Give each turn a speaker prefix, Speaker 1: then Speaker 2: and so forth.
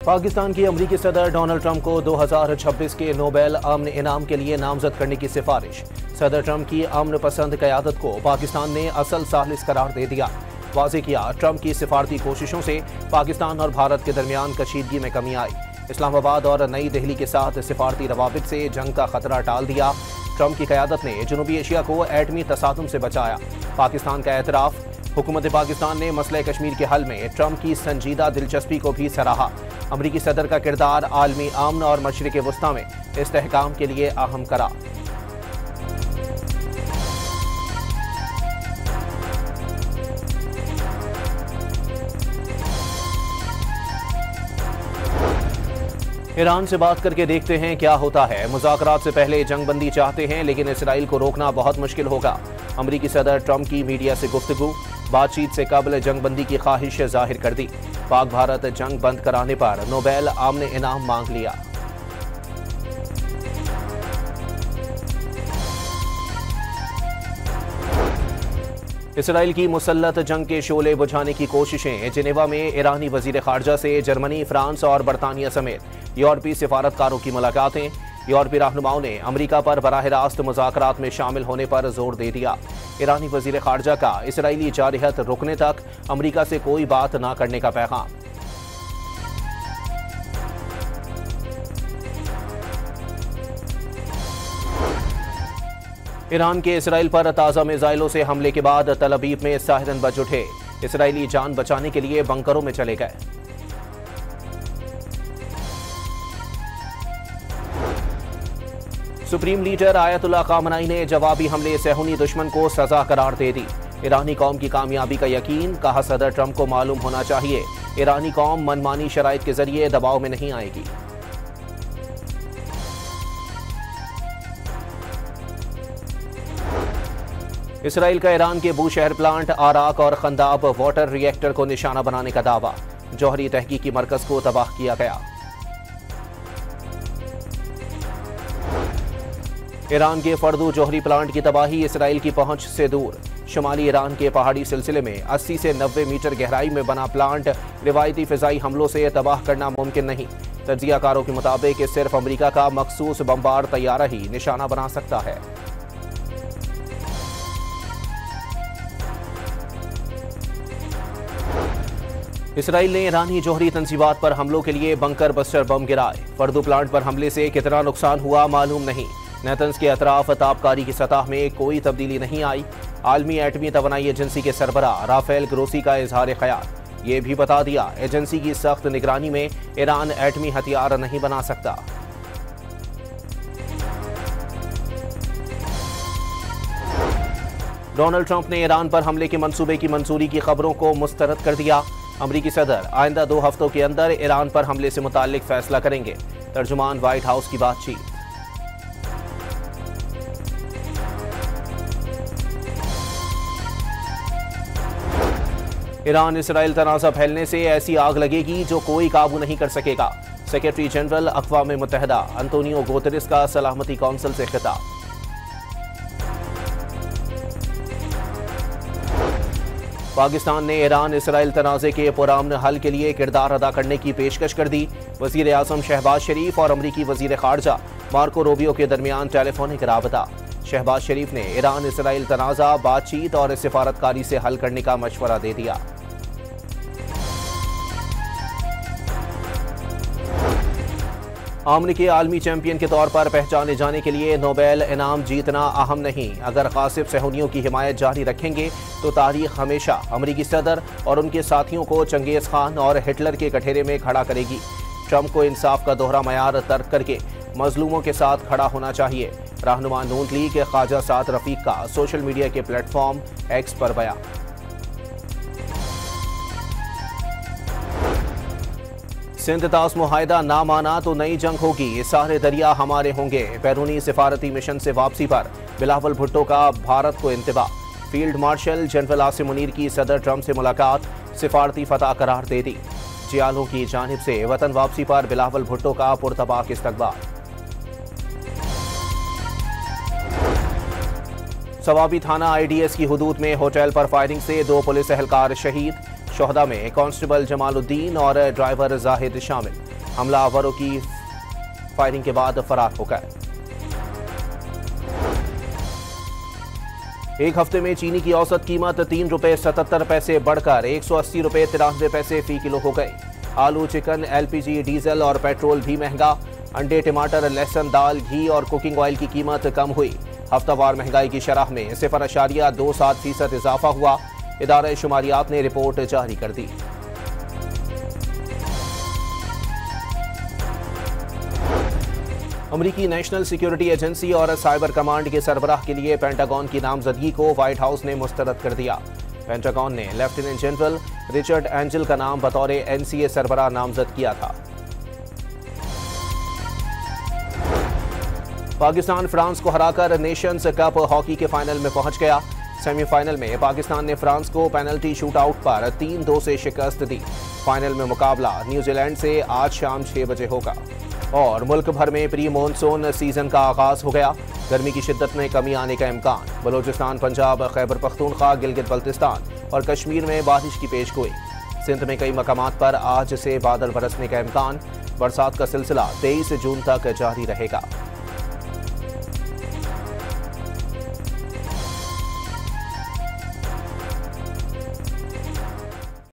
Speaker 1: पाकिस्तान की अमरीकी सदर डोनाल्ड ट्रंप को 2026 के नोबेल अमन इनाम के लिए नामजद करने की सिफारिश। सदर ट्रंप की अमन पसंद क़यादत को पाकिस्तान ने असल सालिस करार दे दिया। वाज़ेह किया, ट्रंप की सिफारती कोशिशों से पाकिस्तान और भारत के दरमियान कशीदगी में कमी आई। इस्लामाबाद और नई दिल्ली के साथ सिफारती रवाबित से जंग का खतरा टाल दिया। ट्रंप की क़यादत ने जनूबी एशिया को एटमी तसादुम से बचाया। पाकिस्तान का एतराफ़। हुकूमत पाकिस्तान ने मसले कश्मीर के हल में ट्रंप की संजीदा दिलचस्पी को भी सराहा। अमरीकी सदर का किरदार आलमी अमन और मशरिक़ वस्ता में इस्तेहकाम के लिए अहम करार। ईरान से बात करके देखते हैं क्या होता है। मुज़ाकरात से पहले जंगबंदी चाहते हैं, लेकिन इसराइल को रोकना बहुत मुश्किल होगा। अमरीकी सदर ट्रंप की मीडिया से गुफ्तगू। बातचीत से कबल जंगबंदी की ख्वाहिश जाहिर कर दी। पाक भारत जंग बंद कराने पर नोबेल अमन इनाम मांग लिया। इसराइल की मुसल्लत जंग के शोले बुझाने की कोशिशें। जिनेवा में ईरानी वजीर खारजा से जर्मनी, फ्रांस और बरतानिया समेत यूरोपीय सिफारतकारों की मुलाकातें। यूरोपीय रहनुमाओं ने अमरीका पर बराह रास्त मुज़ाकरात में शामिल होने पर जोर दे दिया। ईरानी वजीर खारजा का इसराइली जारहत रुकने तक अमरीका से कोई बात न करने का पैगाम। ईरान के इसराइल पर ताज़ा मिसाइलों से हमले के बाद तल अवीव में साहिरन बज उठे। इसराइली जान बचाने के लिए बंकरों में चले गए। सुप्रीम लीडर आयतुल्लाह खामनाई ने जवाबी हमले सहूनी दुश्मन को सजा करार दे दी। ईरानी कौम की कामयाबी का यकीन। कहा, सदर ट्रंप को मालूम होना चाहिए ईरानी कौम मनमानी शराइत के जरिए दबाव में नहीं आएगी। इसराइल का ईरान के बूशहर प्लांट, आराक और खंदाब वाटर रिएक्टर को निशाना बनाने का दावा। जौहरी तहकीकी मरकज को तबाह किया गया। ईरान के फर्दू जौहरी प्लांट की तबाही इसराइल की पहुंच से दूर। शुमाली ईरान के पहाड़ी सिलसिले में 80 से 90 मीटर गहराई में बना प्लांट रिवायती फिजाई हमलों से तबाह करना मुमकिन नहीं। तज्जियाकारों के मुताबिक सिर्फ अमरीका का मखसूस बमबार तैयारा ही निशाना बना सकता है। इसराइल ने ईरानी जौहरी तंजीबात पर हमलों के लिए बंकर बस्टर बम गिराए। फर्दू प्लांट पर हमले से कितना नुकसान हुआ मालूम नहीं। नेतन्स के अतराफ ताबकारी की सतह में कोई तब्दीली नहीं आई। आलमी एटमी तवानाई एजेंसी के सरबराह राफेल ग्रोसी का इजहार ख्याल। ये भी बता दिया, एजेंसी की सख्त निगरानी में ईरान एटमी हथियार नहीं बना सकता। डोनाल्ड ट्रंप ने ईरान पर हमले के मंसूबे की मंजूरी की खबरों को मुस्तरद कर दिया। अमरीकी सदर आइंदा 2 हफ्तों के अंदर ईरान पर हमले से मुताल्लिक फैसला करेंगे। तर्जुमान व्हाइट हाउस की बातचीत। ईरान इसराइल तनाज़ा फैलने से ऐसी आग लगेगी जो कोई काबू नहीं कर सकेगा। सेक्रेटरी जनरल अक़वाम मुत्तहिदा अंतोनियो गुतेरेस का सलामती कौंसिल से खिताब। पाकिस्तान ने ईरान इसराइल तनाज़े के पुरअमन हल के लिए किरदार अदा करने की पेशकश कर दी। वज़ीर आज़म शहबाज शरीफ और अमरीकी वज़ीर ख़ारजा मार्को रूबियो के दरमियान टेलीफोनिक राबता। शहबाज शरीफ ने ईरान इसराइल तनाज़ा बातचीत और सिफारतकारी से हल करने का मशवरा दे दिया। अमन के आलमी चैंपियन के तौर पर पहचाने जाने के लिए नोबेल इनाम जीतना अहम नहीं। अगर कासिब सहूनियों की हिमायत जारी रखेंगे तो तारीख हमेशा अमरीकी सदर और उनके साथियों को चंगेज़ खान और हिटलर के कठेरे में खड़ा करेगी। ट्रंप को इंसाफ का दोहरा मयार तर्क करके मजलूमों के साथ खड़ा होना चाहिए। रहनुमा नून लीग के ख्वाजा साद रफीक का सोशल मीडिया के प्लेटफॉर्म एक्स पर बयान। सिंध तास मुआहिदा ना माना तो नई जंग होगी। सारे दरिया हमारे होंगे। बैरूनी सिफारती मिशन से वापसी पर बिलावल भुट्टो का भारत को इंतबा। Field marshal general Asim Munir की सदर ट्रंप से मुलाकात सिफारती फतह करार दे दी। जियालों की जानिब से वतन वापसी पर बिलावल भुट्टो का पुरतबाक इस्तकबाल। सवाबी थाना IDS की हुदूद में होटल पर फायरिंग से 2 पुलिस एहलकार शहीद। शोहदा में कांस्टेबल जमालुद्दीन और ड्राइवर जाहिद शामिल। हमलावरों की फायरिंग के बाद फरार हो गए। एक हफ्ते में चीनी की औसत कीमत 3 रुपए 77 पैसे बढ़कर 180 रुपए 93 पैसे फी किलो हो गई। आलू, चिकन, एलपीजी, डीजल और पेट्रोल भी महंगा। अंडे, टमाटर, लहसुन, दाल, घी और कुकिंग ऑयल की कीमत कम हुई। हफ्तावार महंगाई की शरह में 0.27% इजाफा हुआ। इदारा शुमारियात ने रिपोर्ट जारी कर दी। अमरीकी नेशनल सिक्योरिटी एजेंसी और साइबर कमांड के सरबराह के लिए पेंटागन की नामजदगी को व्हाइट हाउस ने मुस्तरद कर दिया। पेंटागन ने लेफ्टिनेंट जनरल रिचर्ड एंजल का नाम बतौर एनसीए सरबराह नामजद किया था। पाकिस्तान फ्रांस को हराकर नेशंस कप हॉकी के फाइनल में पहुंच गया। सेमीफाइनल में पाकिस्तान ने फ्रांस को पेनल्टी शूटआउट पर 3-2 से शिकस्त दी। फाइनल में मुकाबला न्यूजीलैंड से आज शाम 6 बजे होगा। और मुल्क भर में प्री मॉनसून सीजन का आगाज हो गया। गर्मी की शिद्दत में कमी आने का इम्कान। बलूचिस्तान, पंजाब, खैबर पख्तूनख्वा, गिलगित बल्तिस्तान और कश्मीर में बारिश की पेशगोई। सिंध में कई मकामात पर आज से बादल बरसने का इम्कान। बरसात का सिलसिला 23 जून तक जारी रहेगा।